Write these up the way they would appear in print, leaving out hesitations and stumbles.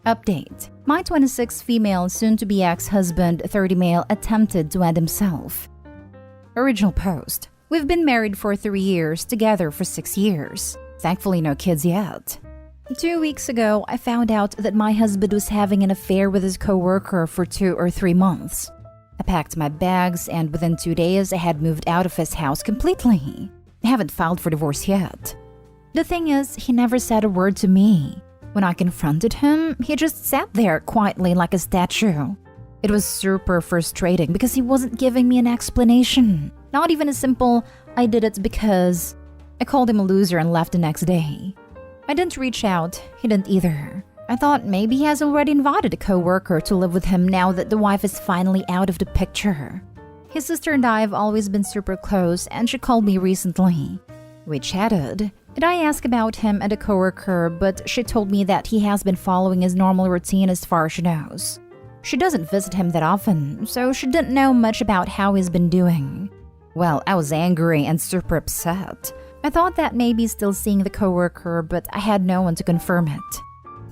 Update. My 26 female soon-to-be ex-husband, 30 male, attempted to end himself. Original post. We've been married for 3 years, together for 6 years. Thankfully no kids yet. 2 weeks ago, I found out that my husband was having an affair with his co-worker for 2 or 3 months. I packed my bags and within 2 days I had moved out of his house completely. I haven't filed for divorce yet. The thing is, he never said a word to me. When I confronted him, he just sat there quietly like a statue. It was super frustrating because he wasn't giving me an explanation. Not even a simple, I did it because. I called him a loser and left the next day. I didn't reach out, he didn't either. I thought maybe he has already invited a co-worker to live with him now that the wife is finally out of the picture. His sister and I have always been super close and she called me recently. We chatted. And I asked about him and a co-worker, but she told me that he has been following his normal routine as far as she knows. She doesn't visit him that often, so she didn't know much about how he's been doing. Well, I was angry and super upset. I thought that maybe still seeing the co-worker, but I had no one to confirm it.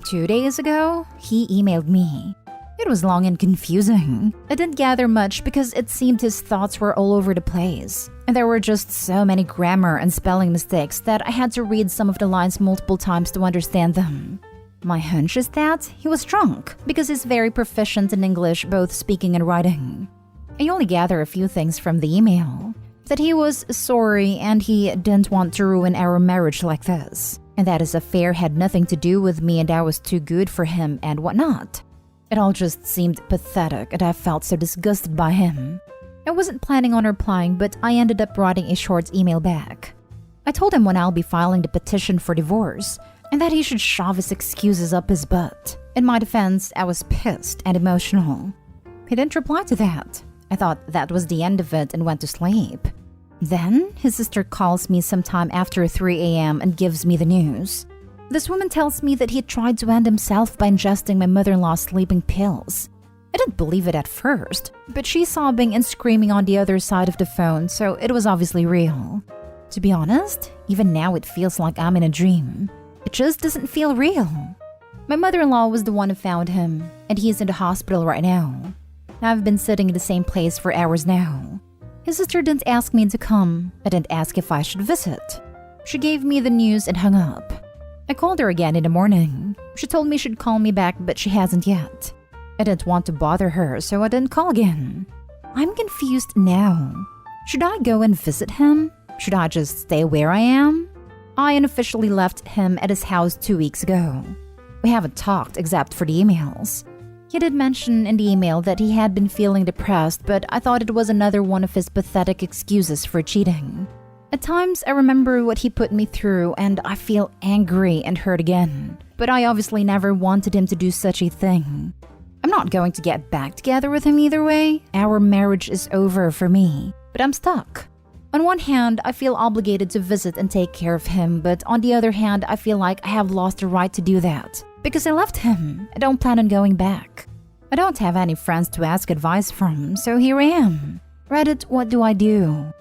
2 days ago, he emailed me. It was long and confusing. I didn't gather much because it seemed his thoughts were all over the place. And there were just so many grammar and spelling mistakes that I had to read some of the lines multiple times to understand them. My hunch is that he was drunk because he's very proficient in English, both speaking and writing. I only gather a few things from the email. That he was sorry and he didn't want to ruin our marriage like this. And that his affair had nothing to do with me and I was too good for him and whatnot. It all just seemed pathetic and I felt so disgusted by him. I wasn't planning on replying, but I ended up writing a short email back. I told him when I'll be filing the petition for divorce and that he should shove his excuses up his butt. In my defense, I was pissed and emotional. He didn't reply to that. I thought that was the end of it and went to sleep. Then, his sister calls me sometime after 3 a.m. and gives me the news. This woman tells me that he tried to end himself by ingesting my mother-in-law's sleeping pills. I didn't believe it at first, but she's sobbing and screaming on the other side of the phone, so it was obviously real. To be honest, even now it feels like I'm in a dream. It just doesn't feel real. My mother-in-law was the one who found him, and he's in the hospital right now. I've been sitting in the same place for hours now. His sister didn't ask me to come. I didn't ask if I should visit. She gave me the news and hung up. I called her again in the morning. She told me she'd call me back, but she hasn't yet. I didn't want to bother her, so I didn't call again. I'm confused now. Should I go and visit him? Should I just stay where I am? I unofficially left him at his house 2 weeks ago. We haven't talked except for the emails. He did mention in the email that he had been feeling depressed, but I thought it was another one of his pathetic excuses for cheating. At times, I remember what he put me through and I feel angry and hurt again. But I obviously never wanted him to do such a thing. I'm not going to get back together with him either way. Our marriage is over for me, but I'm stuck. On one hand, I feel obligated to visit and take care of him, but on the other hand, I feel like I have lost the right to do that. Because I left him, I don't plan on going back. I don't have any friends to ask advice from, so here I am. Reddit, what do I do?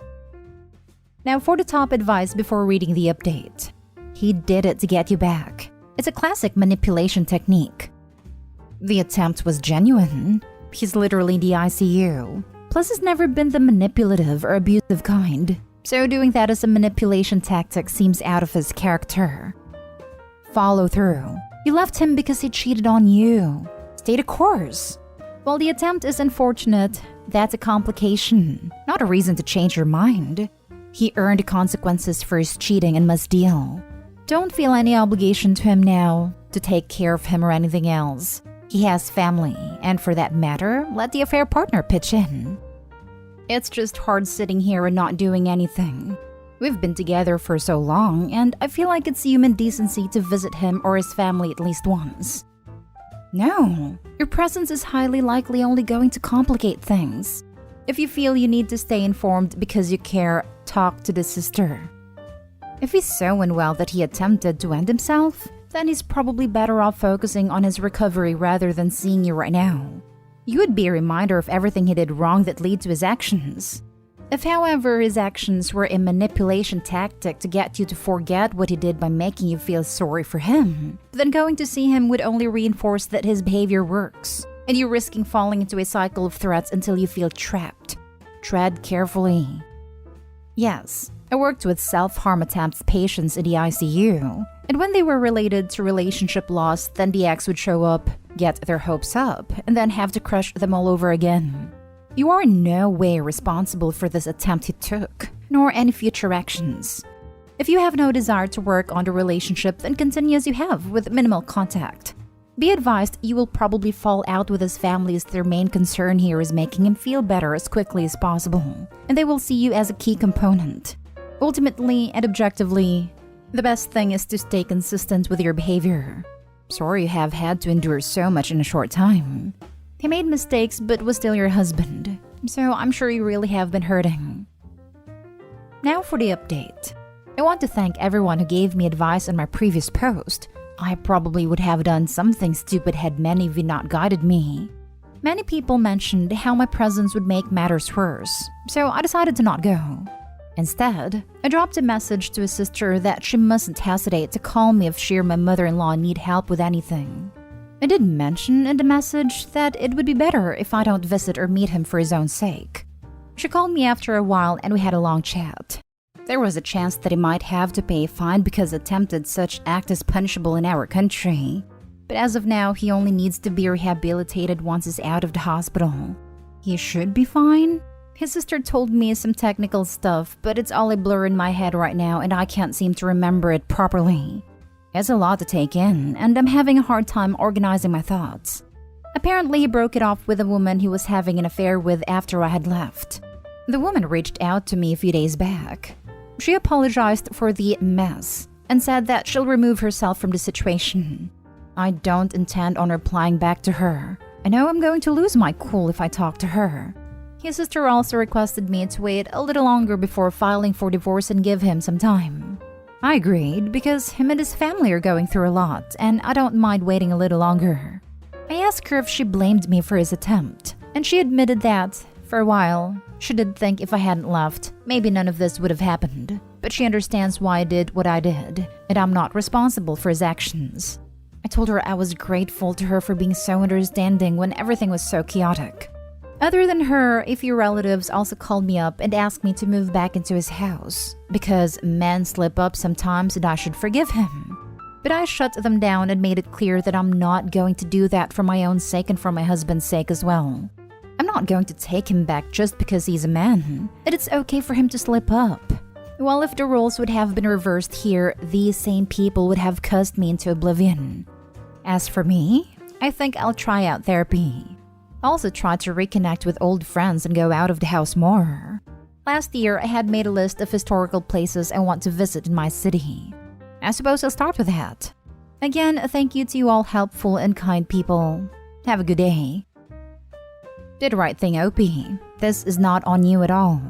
Now for the top advice before reading the update. He did it to get you back. It's a classic manipulation technique. The attempt was genuine. He's literally in the ICU. Plus, he's never been the manipulative or abusive kind. So doing that as a manipulation tactic seems out of his character. Follow through. You left him because he cheated on you. Stay the course. While the attempt is unfortunate, that's a complication, not a reason to change your mind. He earned the consequences for his cheating and must deal. Don't feel any obligation to him now to take care of him or anything else. He has family, and for that matter, let the affair partner pitch in. It's just hard sitting here and not doing anything. We've been together for so long, and I feel like it's human decency to visit him or his family at least once. No, your presence is highly likely only going to complicate things. If you feel you need to stay informed because you care, talk to the sister. If he's so unwell that he attempted to end himself, then he's probably better off focusing on his recovery rather than seeing you right now. You would be a reminder of everything he did wrong that led to his actions. If, however, his actions were a manipulation tactic to get you to forget what he did by making you feel sorry for him, then going to see him would only reinforce that his behavior works, and you risking falling into a cycle of threats until you feel trapped. Tread carefully. Yes, I worked with self-harm attempts patients in the ICU, and when they were related to relationship loss, then the ex would show up, get their hopes up, and then have to crush them all over again. You are in no way responsible for this attempt he took, nor any future actions. If you have no desire to work on the relationship, then continue as you have with minimal contact. Be advised you will probably fall out with his family as their main concern here is making him feel better as quickly as possible, and they will see you as a key component. Ultimately and objectively, the best thing is to stay consistent with your behavior. Sorry you have had to endure so much in a short time. He made mistakes but was still your husband, so I'm sure you really have been hurting. Now for the update. I want to thank everyone who gave me advice on my previous post. I probably would have done something stupid had many of you not guided me. Many people mentioned how my presence would make matters worse, so I decided to not go. Instead, I dropped a message to a sister that she mustn't hesitate to call me if she or my mother-in-law need help with anything. I did mention in the message that it would be better if I don't visit or meet him for his own sake. She called me after a while and we had a long chat. There was a chance that he might have to pay a fine because attempted such act is punishable in our country. But as of now, he only needs to be rehabilitated once he's out of the hospital. He should be fine? His sister told me some technical stuff, but it's all a blur in my head right now and I can't seem to remember it properly. It's a lot to take in, and I'm having a hard time organizing my thoughts. Apparently, he broke it off with a woman he was having an affair with after I had left. The woman reached out to me a few days back. She apologized for the mess and said that she'll remove herself from the situation. I don't intend on replying back to her. I know I'm going to lose my cool if I talk to her. His sister also requested me to wait a little longer before filing for divorce and give him some time. I agreed because him and his family are going through a lot, and I don't mind waiting a little longer. I asked her if she blamed me for his attempt, and she admitted that, for a while, she did think if I hadn't left, maybe none of this would have happened. But she understands why I did what I did, and I'm not responsible for his actions. I told her I was grateful to her for being so understanding when everything was so chaotic. Other than her, a few relatives also called me up and asked me to move back into his house because men slip up sometimes and I should forgive him. But I shut them down and made it clear that I'm not going to do that for my own sake and for my husband's sake as well. I'm not going to take him back just because he's a man, and it's okay for him to slip up. Well, if the roles would have been reversed here, these same people would have cussed me into oblivion. As for me, I think I'll try out therapy. Also try to reconnect with old friends and go out of the house more. Last year, I had made a list of historical places I want to visit in my city. I suppose I'll start with that. Again, thank you to you all helpful and kind people. Have a good day. Did the right thing, Opie. This is not on you at all.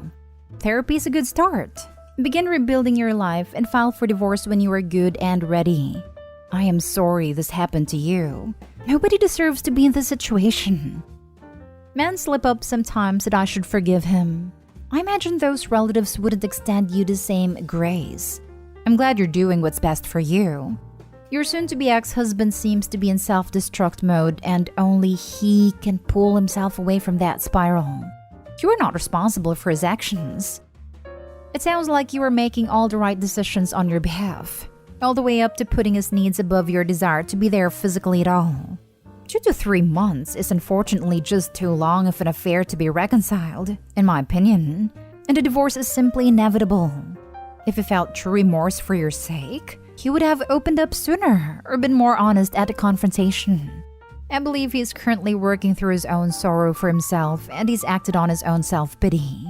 Therapy is a good start. Begin rebuilding your life and file for divorce when you are good and ready. I am sorry this happened to you. Nobody deserves to be in this situation. Men slip up sometimes and I should forgive him. I imagine those relatives wouldn't extend you the same grace. I'm glad you're doing what's best for you. Your soon-to-be ex-husband seems to be in self-destruct mode and only he can pull himself away from that spiral. You are not responsible for his actions. It sounds like you are making all the right decisions on your behalf, all the way up to putting his needs above your desire to be there physically at all. 2 to 3 months is unfortunately just too long of an affair to be reconciled, in my opinion, and a divorce is simply inevitable. If you felt true remorse for your sake, he would have opened up sooner or been more honest at the confrontation. I believe he's currently working through his own sorrow for himself and he's acted on his own self-pity.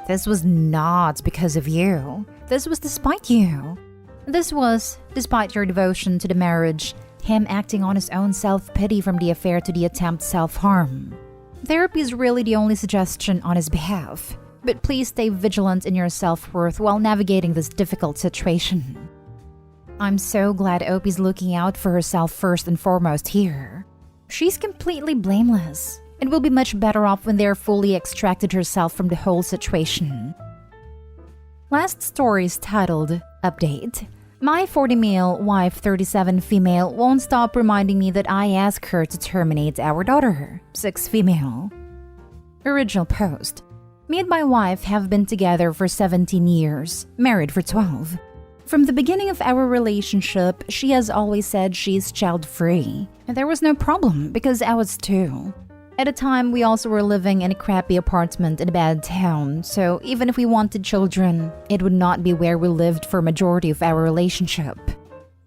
This was not because of you. This was despite you. This was, despite your devotion to the marriage, him acting on his own self-pity from the affair to the attempt self-harm. Therapy is really the only suggestion on his behalf, but please stay vigilant in your self-worth while navigating this difficult situation. I'm so glad Opie's looking out for herself first and foremost here. She's completely blameless. and will be much better off when they're fully extracted herself from the whole situation. Last story is titled, Update. My 40 male, wife 37 female won't stop reminding me that I asked her to terminate our daughter, 6 female. Original post. Me and my wife have been together for 17 years, married for 12. From the beginning of our relationship, she has always said she's child-free, and there was no problem because I was too. At the time, we also were living in a crappy apartment in a bad town, so even if we wanted children, it would not be where we lived for a majority of our relationship.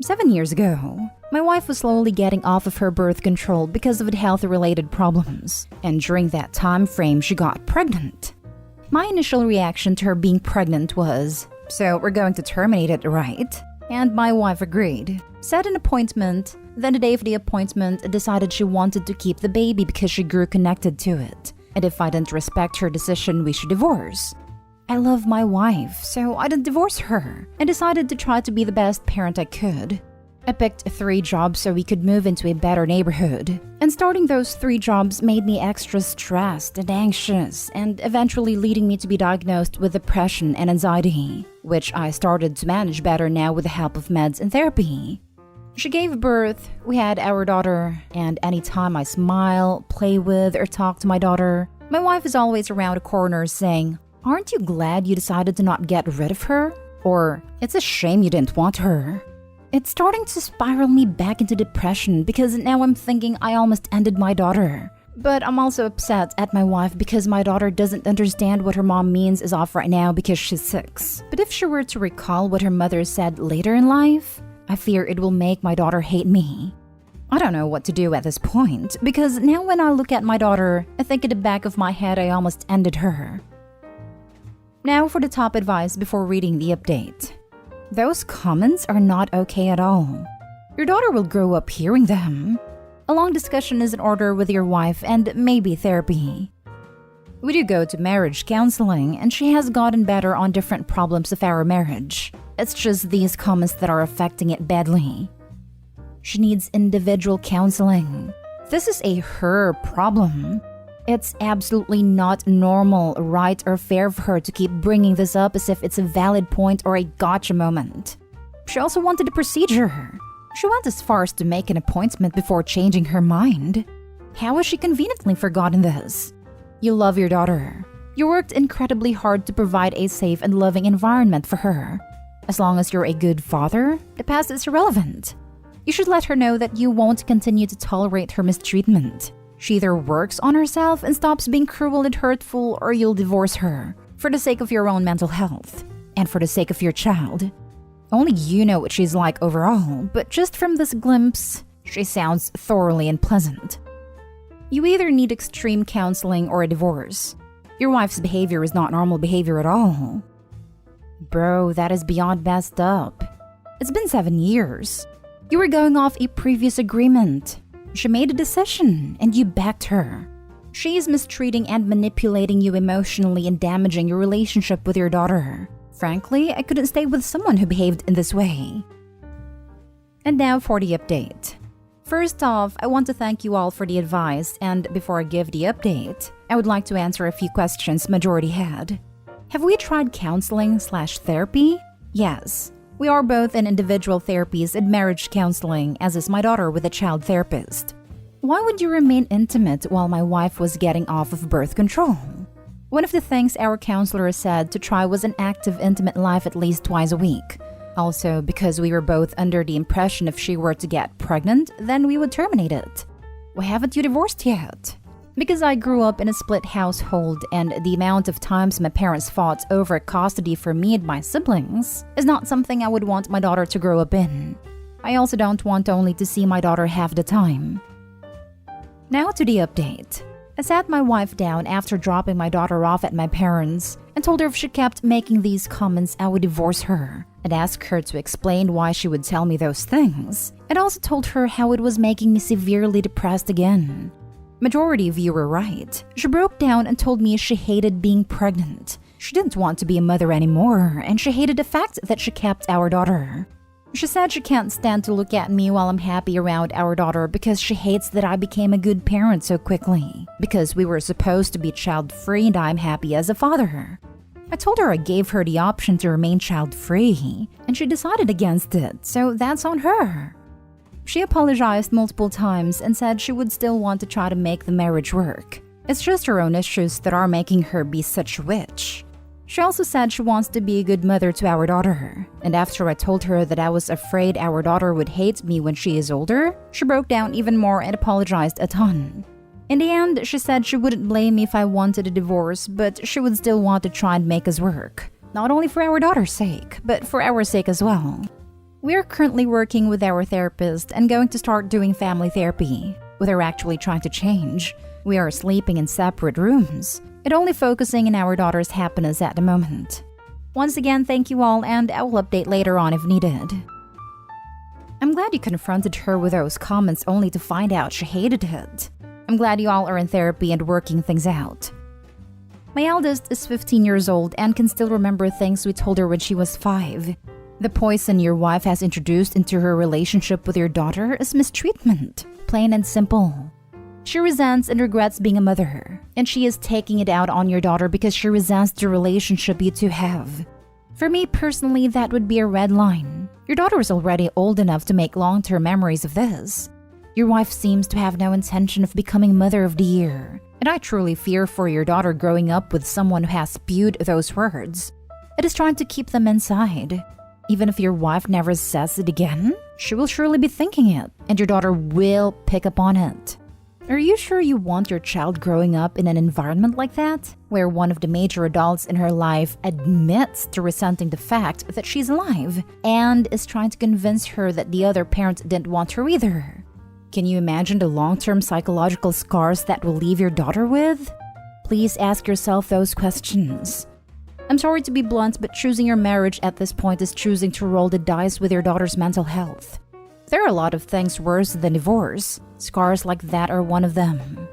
7 years ago, my wife was slowly getting off of her birth control because of health-related problems, and during that time frame, she got pregnant. My initial reaction to her being pregnant was, "So we're going to terminate it, right?" And my wife agreed. Set an appointment, then the day of the appointment decided she wanted to keep the baby because she grew connected to it. And if I didn't respect her decision, we should divorce. I love my wife, so I didn't divorce her and decided to try to be the best parent I could. I picked 3 jobs so we could move into a better neighborhood. And starting those 3 jobs made me extra stressed and anxious, and eventually leading me to be diagnosed with depression and anxiety, which I started to manage better now with the help of meds and therapy. She gave birth, we had our daughter, and anytime I smile, play with, or talk to my daughter, my wife is always around a corner saying, "Aren't you glad you decided to not get rid of her?" Or, "It's a shame you didn't want her." It's starting to spiral me back into depression because now I'm thinking I almost ended my daughter. But I'm also upset at my wife because my daughter doesn't understand what her mom means is off right now because she's 6. But if she were to recall what her mother said later in life, I fear it will make my daughter hate me. I don't know what to do at this point because now when I look at my daughter, I think in the back of my head I almost ended her. Now for the top advice before reading the update. Those comments are not okay at all. Your daughter will grow up hearing them. A long discussion is in order with your wife and maybe therapy. We do go to marriage counseling and she has gotten better on different problems of our marriage. It's just these comments that are affecting it badly. She needs individual counseling. This is a her problem. It's absolutely not normal, right, or fair for her to keep bringing this up as if it's a valid point or a gotcha moment. She also wanted a procedure. She went as far as to make an appointment before changing her mind. How has she conveniently forgotten this? You love your daughter. You worked incredibly hard to provide a safe and loving environment for her. As long as you're a good father, the past is irrelevant. You should let her know that you won't continue to tolerate her mistreatment. She either works on herself and stops being cruel and hurtful, or you'll divorce her, for the sake of your own mental health, and for the sake of your child. Only you know what she's like overall, but just from this glimpse, she sounds thoroughly unpleasant. You either need extreme counseling or a divorce. Your wife's behavior is not normal behavior at all. Bro, that is beyond messed up. It's been 7 years. You were going off a previous agreement. She made a decision, and you backed her. She is mistreating and manipulating you emotionally and damaging your relationship with your daughter. Frankly, I couldn't stay with someone who behaved in this way. And now for the update. First off, I want to thank you all for the advice, and before I give the update, I would like to answer a few questions majority had. Have we tried counseling/therapy? Yes. We are both in individual therapies and marriage counseling, as is my daughter with a child therapist. Why would you remain intimate while my wife was getting off of birth control? One of the things our counselor said to try was an active intimate life at least twice a week. Also, because we were both under the impression if she were to get pregnant, then we would terminate it. Why haven't you divorced yet? Because I grew up in a split household, and the amount of times my parents fought over custody for me and my siblings is not something I would want my daughter to grow up in. I also don't want only to see my daughter half the time. Now to the update. I sat my wife down after dropping my daughter off at my parents' and told her if she kept making these comments, I would divorce her, and asked her to explain why she would tell me those things, and also told her how it was making me severely depressed again. Majority of you were right. She broke down and told me she hated being pregnant. She didn't want to be a mother anymore, and she hated the fact that she kept our daughter. She said she can't stand to look at me while I'm happy around our daughter because she hates that I became a good parent so quickly, because we were supposed to be child-free and I'm happy as a father. I told her I gave her the option to remain child-free, and she decided against it, so that's on her. She apologized multiple times and said she would still want to try to make the marriage work. It's just her own issues that are making her be such a witch. She also said she wants to be a good mother to our daughter, and after I told her that I was afraid our daughter would hate me when she is older, she broke down even more and apologized a ton. In the end, she said she wouldn't blame me if I wanted a divorce, but she would still want to try and make us work. Not only for our daughter's sake, but for our sake as well. We are currently working with our therapist and going to start doing family therapy, with her actually trying to change. We are sleeping in separate rooms, and only focusing on our daughter's happiness at the moment. Once again, thank you all, and I will update later on if needed. I'm glad you confronted her with those comments only to find out she hated it. I'm glad you all are in therapy and working things out. My eldest is 15 years old and can still remember things we told her when she was 5. The poison your wife has introduced into her relationship with your daughter is mistreatment, plain and simple. She resents and regrets being a mother, and she is taking it out on your daughter because she resents the relationship you two have. For me personally, that would be a red line. Your daughter is already old enough to make long-term memories of this. Your wife seems to have no intention of becoming Mother of the Year, and I truly fear for your daughter growing up with someone who has spewed those words. It is trying to keep them inside. Even if your wife never says it again, she will surely be thinking it, and your daughter will pick up on it. Are you sure you want your child growing up in an environment like that, where one of the major adults in her life admits to resenting the fact that she's alive and is trying to convince her that the other parent didn't want her either? Can you imagine the long-term psychological scars that will leave your daughter with? Please ask yourself those questions. I'm sorry to be blunt, but choosing your marriage at this point is choosing to roll the dice with your daughter's mental health. There are a lot of things worse than divorce. Scars like that are one of them.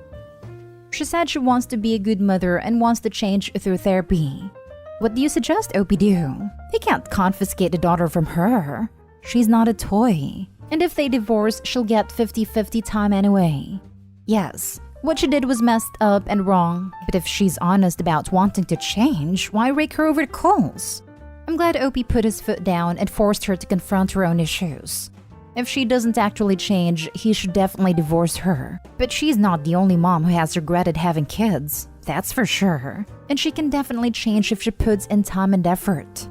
She said she wants to be a good mother and wants to change through therapy. What do you suggest OP do? They can't confiscate the daughter from her. She's not a toy. And if they divorce, she'll get 50-50 time anyway. Yes, what she did was messed up and wrong, but if she's honest about wanting to change, why rake her over the coals? I'm glad OP put his foot down and forced her to confront her own issues. If she doesn't actually change, he should definitely divorce her. But she's not the only mom who has regretted having kids, that's for sure. And she can definitely change if she puts in time and effort.